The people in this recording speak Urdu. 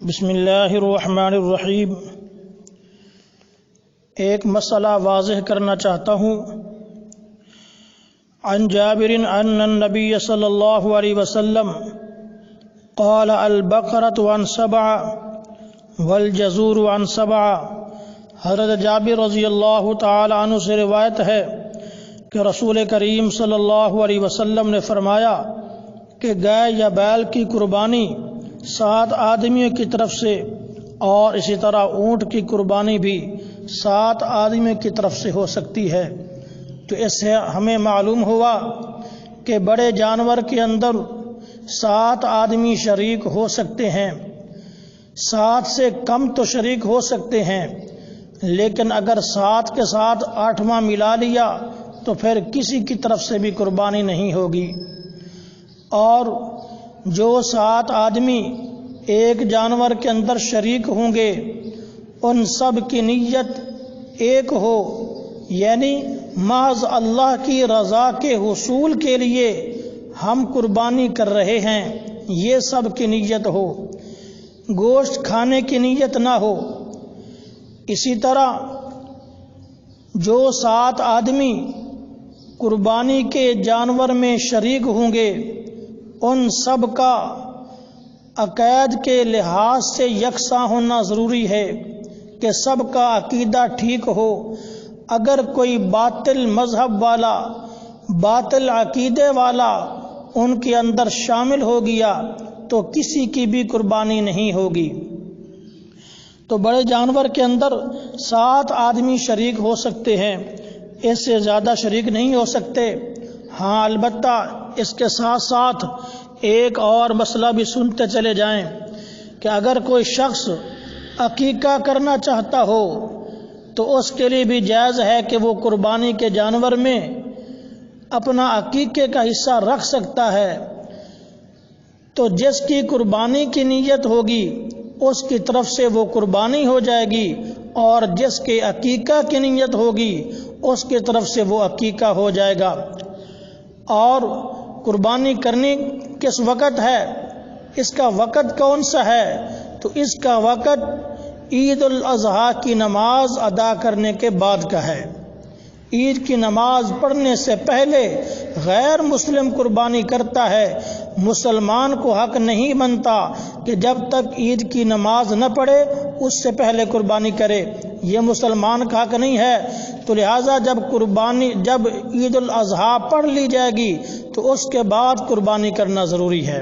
بسم اللہ الرحمن الرحیم۔ ایک مسئلہ واضح کرنا چاہتا ہوں۔ عن جابر ان النبی صلی اللہ علیہ وسلم قال البقرة عن 7 والجزور عن 7۔ حضرت جابر رضی اللہ تعالی عنہ سے روایت ہے کہ رسول کریم صلی اللہ علیہ وسلم نے فرمایا کہ گائے یا بیل کی قربانی 7 آدمیوں کی طرف سے، اور اسی طرح اونٹ کی قربانی بھی 7 آدمیوں کی طرف سے ہو سکتی ہے۔ تو اس سے ہمیں معلوم ہوا کہ بڑے جانور کے اندر 7 آدمی شریک ہو سکتے ہیں، 7 سے کم تو شریک ہو سکتے ہیں، لیکن اگر 7 کے ساتھ 8واں ملا لیا تو پھر کسی کی طرف سے بھی قربانی نہیں ہوگی۔ اور جو 7 آدمی ایک جانور کے اندر شریک ہوں گے ان سب کی نیت ایک ہو، یعنی محض اللہ کی رضا کے حصول کے لیے ہم قربانی کر رہے ہیں، یہ سب کی نیت ہو، گوشت کھانے کی نیت نہ ہو۔ اسی طرح جو 7 آدمی قربانی کے جانور میں شریک ہوں گے ان سب کا عقائد کے لحاظ سے یکساں ہونا ضروری ہے کہ سب کا عقیدہ ٹھیک ہو۔ اگر کوئی باطل مذہب والا، باطل عقیدے والا ان کے اندر شامل ہو گیا تو کسی کی بھی قربانی نہیں ہوگی۔ تو بڑے جانور کے اندر 7 آدمی شریک ہو سکتے ہیں، اس سے زیادہ شریک نہیں ہو سکتے۔ ہاں البتہ اس کے ساتھ ساتھ ایک اور مسئلہ بھی سنتے چلے جائیں کہ اگر کوئی شخص عقیقہ کرنا چاہتا ہو تو اس کے لیے بھی جائز ہے کہ وہ قربانی کے جانور میں اپنا عقیقے کا حصہ رکھ سکتا ہے۔ تو جس کی قربانی کی نیت ہوگی اس کی طرف سے وہ قربانی ہو جائے گی، اور جس کے عقیقہ کی نیت ہوگی اس کی طرف سے وہ عقیقہ ہو جائے گا۔ اور قربانی کرنی کس وقت ہے، اس کا وقت کون سا ہے؟ تو اس کا وقت عید الاضحیٰ کی نماز ادا کرنے کے بعد کا ہے۔ عید کی نماز پڑھنے سے پہلے غیر مسلم قربانی کرتا ہے، مسلمان کو حق نہیں بنتا کہ جب تک عید کی نماز نہ پڑھے اس سے پہلے قربانی کرے، یہ مسلمان کا حق نہیں ہے۔ تو لہٰذا جب عید الاضحیٰ پڑھ لی جائے گی تو اس کے بعد قربانی کرنا ضروری ہے۔